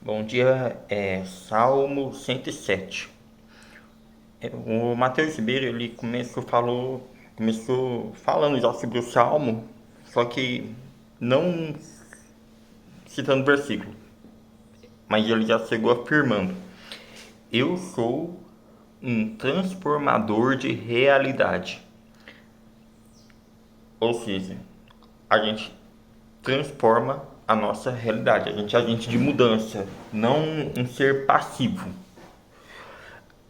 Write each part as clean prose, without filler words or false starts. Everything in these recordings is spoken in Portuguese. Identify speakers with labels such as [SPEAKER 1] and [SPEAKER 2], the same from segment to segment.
[SPEAKER 1] Bom dia, Salmo 107. O Matheus Ribeiro, ele começou falando já sobre o Salmo, só que não citando versículo, mas ele já chegou afirmando: Eu sou um transformador de realidade. Ou seja, a gente transforma a nossa realidade, a gente é agente de mudança, não um ser passivo.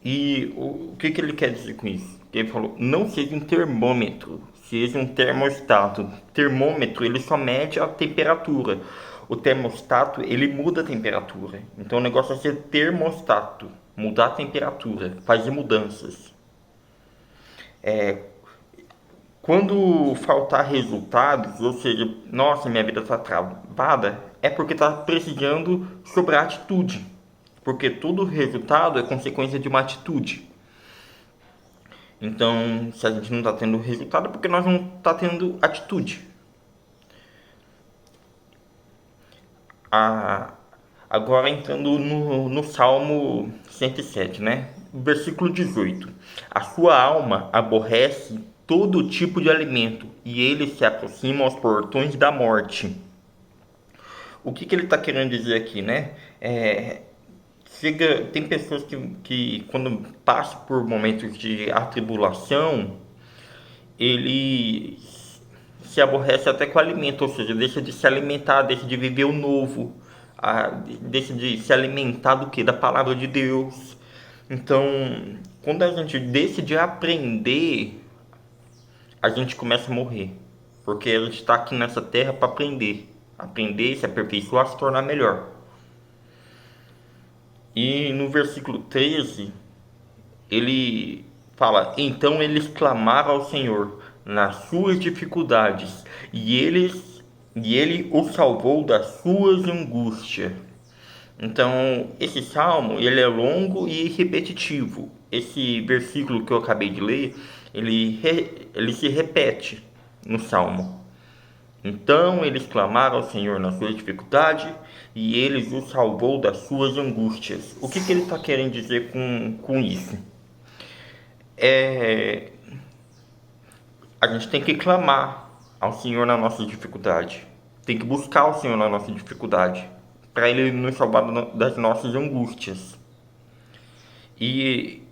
[SPEAKER 1] E o que, que ele quer dizer com isso? Ele falou, não seja um termômetro, seja um termostato. Termômetro, ele só mede a temperatura. O termostato, ele muda a temperatura. Então o negócio é ser termostato, mudar a temperatura, fazer mudanças. Quando faltar resultados, ou seja, nossa, minha vida está travada, é porque está precisando sobrar atitude. Porque todo resultado é consequência de uma atitude. Então, se a gente não está tendo resultado, é porque nós não está tendo atitude. A, Agora entrando no Salmo 107, né? Versículo 18. A sua alma aborrece todo tipo de alimento e ele se aproxima aos portões da morte. O que, que ele está querendo dizer aqui, né? Tem pessoas que quando passam por momentos de atribulação, ele se aborrece até com o alimento, ou seja, deixa de se alimentar, deixa de viver o novo, deixa de se alimentar do que? Da palavra de Deus. Então, quando a gente deixa de aprender, a gente começa a morrer, porque a gente está aqui nessa terra para aprender, se aperfeiçoar, se tornar melhor. E no versículo 13, ele fala: Então eles clamaram ao Senhor nas suas dificuldades, e ele os salvou das suas angústias. Então, esse salmo, ele é longo e repetitivo. Esse versículo que eu acabei de ler, ele se repete no salmo. Então eles clamaram ao Senhor na sua dificuldade e ele os salvou das suas angústias. O que, que ele está querendo dizer com isso? É, a gente tem que clamar ao Senhor na nossa dificuldade. Tem que buscar o Senhor na nossa dificuldade, para Ele nos salvar das nossas angústias. E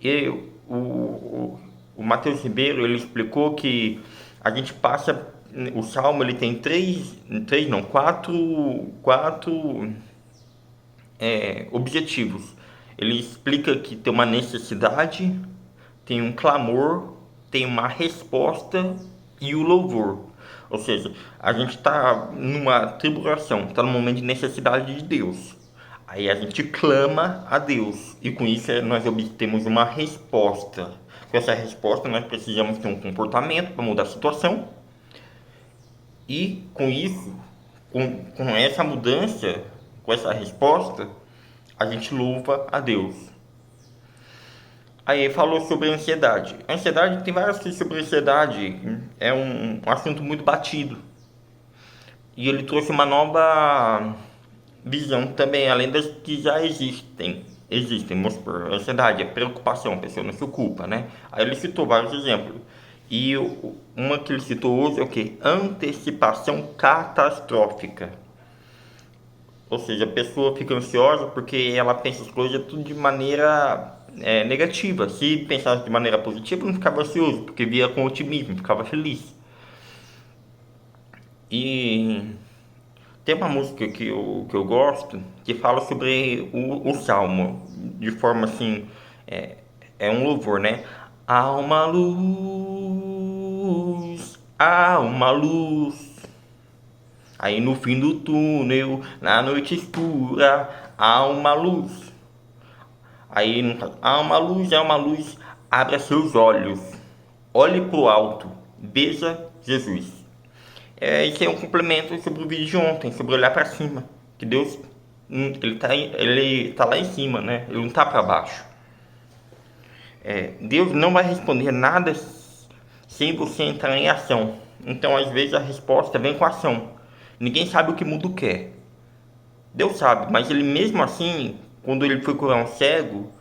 [SPEAKER 1] o Matheus Ribeiro, ele explicou que a gente passa, o Salmo ele tem quatro objetivos. Ele explica que tem uma necessidade, tem um clamor, tem uma resposta e o louvor. Ou seja, a gente está numa tribulação, está num momento de necessidade de Deus. Aí a gente clama a Deus e com isso nós obtemos uma resposta. Com essa resposta nós precisamos ter um comportamento para mudar a situação e com isso, com essa mudança, com essa resposta, a gente louva a Deus. Aí falou sobre a ansiedade. A ansiedade, tem várias coisas sobre a ansiedade. É um assunto muito batido. E ele trouxe uma nova visão também, além das que já existem. Vamos supor, ansiedade, é preocupação, a pessoa não se ocupa, né? Aí ele citou vários exemplos. E uma que ele citou hoje é o que? Antecipação catastrófica. Ou seja, a pessoa fica ansiosa porque ela pensa as coisas tudo de maneira negativa. Se pensasse de maneira positiva, não ficava ansioso, porque via com otimismo, ficava feliz. E tem uma música que eu gosto que fala sobre o Salmo, de forma assim, é um louvor, né? Há uma luz, há uma luz. Aí no fim do túnel, na noite escura, há uma luz. Aí há uma luz, abra seus olhos, olhe para o alto, veja Jesus. Isso é um complemento sobre o vídeo de ontem, sobre olhar para cima. Que Deus, ele tá lá em cima, né? Ele não tá para baixo. Deus não vai responder nada sem você entrar em ação. Então, às vezes, a resposta vem com ação. Ninguém sabe o que mundo quer. Deus sabe, mas ele mesmo assim, quando ele foi curar um cego,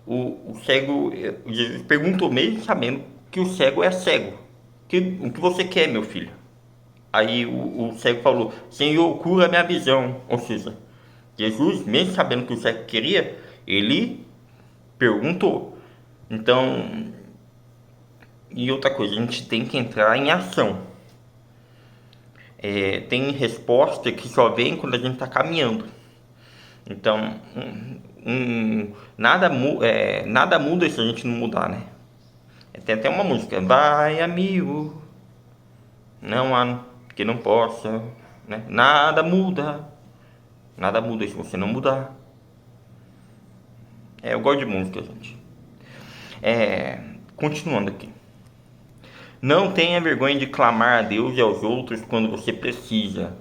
[SPEAKER 1] o cego, Jesus perguntou mesmo sabendo que o cego é cego. O que você quer, meu filho? Aí o cego falou, Senhor, cura minha visão. Ou seja, Jesus, mesmo sabendo que o cego queria, ele perguntou. Então, e outra coisa, a gente tem que entrar em ação. Tem resposta que só vem quando a gente está caminhando. Então, nada muda se a gente não mudar, né? Tem até uma música, vai amigo, não há que não possa, né? Nada muda se você não mudar. Eu gosto de música, gente. Continuando aqui. Não tenha vergonha de clamar a Deus e aos outros quando você precisa.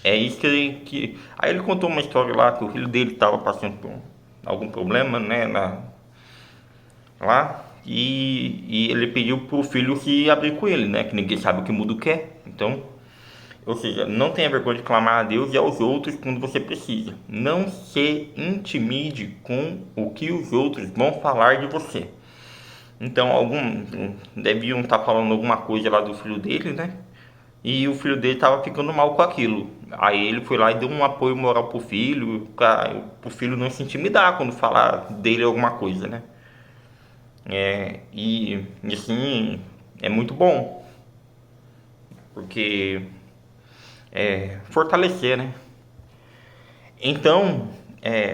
[SPEAKER 1] É isso que... Aí ele contou uma história lá que o filho dele estava passando por algum problema, né? Lá. E ele pediu pro filho se abrir com ele, né? Que ninguém sabe o que mudo quer. Então, ou seja, não tenha vergonha de clamar a Deus e aos outros quando você precisa. Não se intimide com o que os outros vão falar de você. Então, deviam estar falando alguma coisa lá do filho dele, né? E o filho dele estava ficando mal com aquilo. Aí ele foi lá e deu um apoio moral pro filho, para o filho não se intimidar quando falar dele alguma coisa, né? E assim, é muito bom, porque fortalecer, né? Então,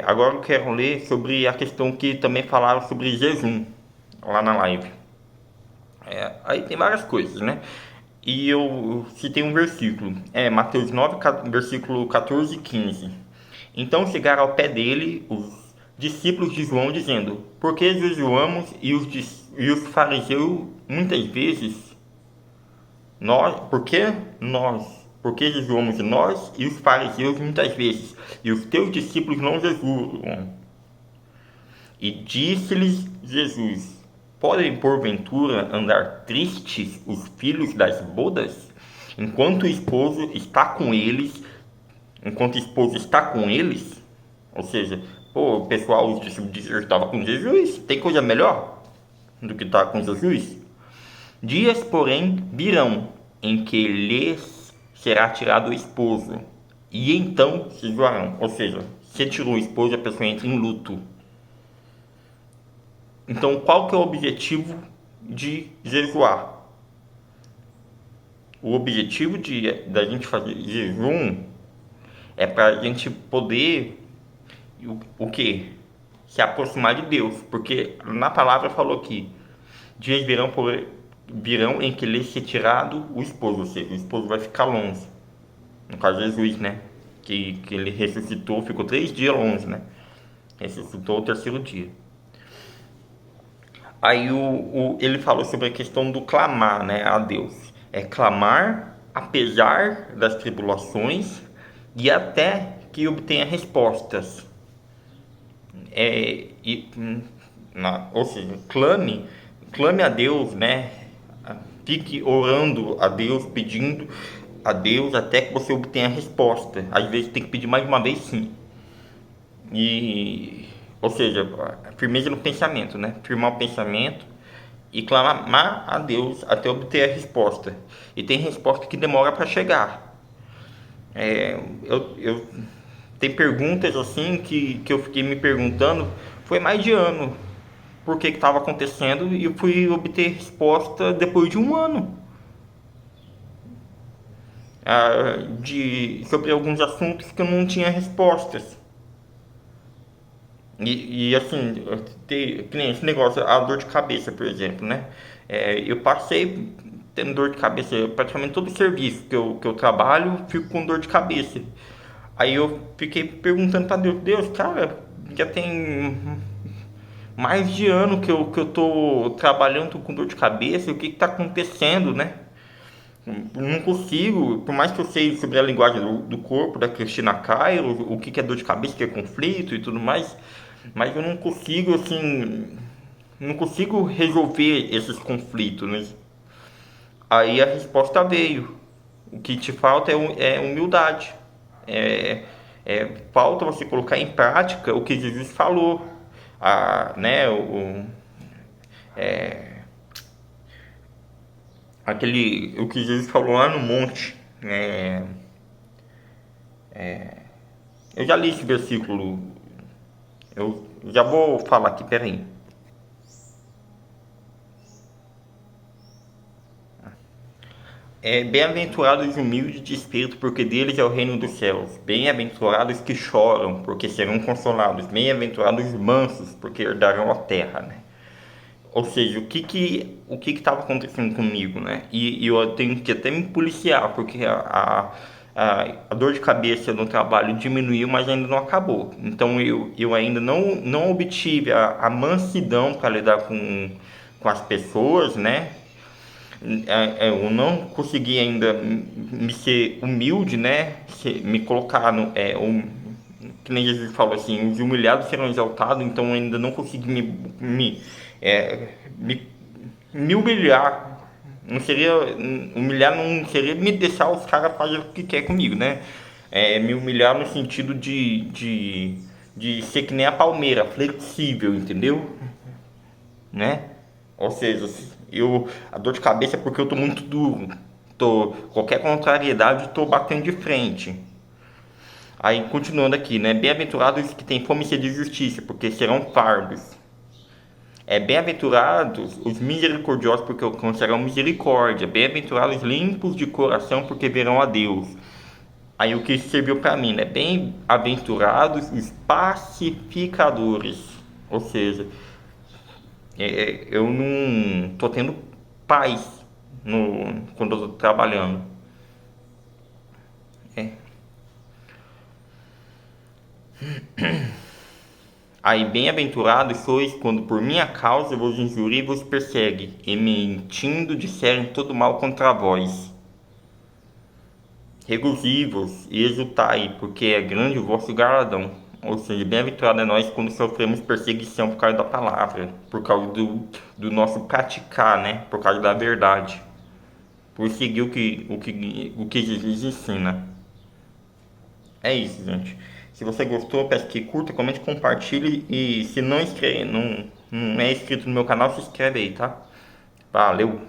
[SPEAKER 1] agora eu quero ler sobre a questão que também falaram sobre jejum lá na live. Aí tem várias coisas, né? E eu citei um versículo, Mateus 9, versículo 14 e 15. Então chegaram ao pé dele os discípulos de João, dizendo: por que jejuamos e os fariseus muitas vezes? Por que jejuamos nós e os fariseus muitas vezes, e os teus discípulos não jejuam? E disse-lhes Jesus: podem porventura andar tristes os filhos das bodas, enquanto o esposo está com eles? Ou seja, o pessoal, os discípulos de Jesus estavam com Jesus, tem coisa melhor do que estar com Jesus? Dias, porém, virão em que lhes será tirado o esposo, e então se zoarão. Ou seja, se tirou o esposo, a pessoa entra em luto. Então, qual que é o objetivo de jejuar? O objetivo da gente fazer jejum é para a gente poder o que? Se aproximar de Deus, porque na palavra falou que dias virão em que lhe ser tirado o esposo, ou seja, o esposo vai ficar longe. No caso de Jesus, né? Que ele ressuscitou, ficou 3 dias longe, né? Ressuscitou o 3º dia. Aí ele falou sobre a questão do clamar, né, a Deus. É clamar apesar das tribulações e até que obtenha respostas. Ou seja, clame a Deus, né? Fique orando a Deus, pedindo a Deus até que você obtenha a resposta. Às vezes tem que pedir mais de uma vez, sim. Ou seja, firmeza no pensamento, né? Firmar o pensamento e clamar a Deus até obter a resposta. E tem resposta que demora para chegar. Tem perguntas assim que eu fiquei me perguntando, foi mais de ano, por que estava acontecendo, e eu fui obter resposta depois de um ano. Sobre alguns assuntos que eu não tinha respostas. E assim, que nem esse negócio, a dor de cabeça, por exemplo, né? Eu passei tendo dor de cabeça, praticamente todo serviço que eu trabalho, fico com dor de cabeça. Aí eu fiquei perguntando para Deus, cara, já tem mais de ano que eu tô trabalhando com dor de cabeça, o que tá acontecendo, né? Não consigo, por mais que eu sei sobre a linguagem do corpo, da Cristina Cairo, o que é dor de cabeça, o que é conflito e tudo mais, mas eu não consigo, assim, não consigo resolver esses conflitos, né? Aí a resposta veio. O que te falta é humildade. É Falta você colocar em prática o que Jesus falou, né, o que Jesus falou lá no monte. Eu já li esse versículo, eu já vou falar aqui, peraí. Bem-aventurados os humildes de espírito, porque deles é o reino dos céus. Bem-aventurados que choram, porque serão consolados. Bem-aventurados os mansos, porque herdarão a terra, né? Ou seja, o que estava acontecendo comigo, né? E eu tenho que até me policiar, porque a dor de cabeça no trabalho diminuiu, mas ainda não acabou. Então eu ainda não obtive a mansidão para lidar com as pessoas, né? Eu não consegui ainda me ser humilde, né? Me colocar no. Que nem Jesus falou assim: os humilhados serão exaltados, então eu ainda não consegui é, me, me humilhar. Não seria. Humilhar não seria me deixar os caras fazerem o que quer comigo, né? Me humilhar no sentido de ser que nem a palmeira, flexível, entendeu? Né? Ou seja, a dor de cabeça é porque eu tô muito duro. Qualquer contrariedade eu tô batendo de frente. Aí continuando aqui, né? Bem-aventurados os que têm fome e sede de justiça, porque serão fardos. Bem-aventurados os misericordiosos, porque alcançarão misericórdia. Bem-aventurados os limpos de coração, porque verão a Deus. Aí o que isso serviu para mim, né? Bem-aventurados os pacificadores. Ou seja, eu não tô tendo paz quando eu tô trabalhando. É. Aí, bem-aventurados sois quando por minha causa vos injuria e vos persegue, e mentindo disserem todo mal contra vós. Regozivos e exultai, porque é grande o vosso galardão. Ou seja, bem-aventurado é nós quando sofremos perseguição por causa da palavra, por causa do nosso praticar, né? Por causa da verdade, por seguir o que Jesus ensina. É isso, gente. Se você gostou, peço que curta, comente, compartilhe e se não é inscrito no meu canal, se inscreve aí, tá? Valeu!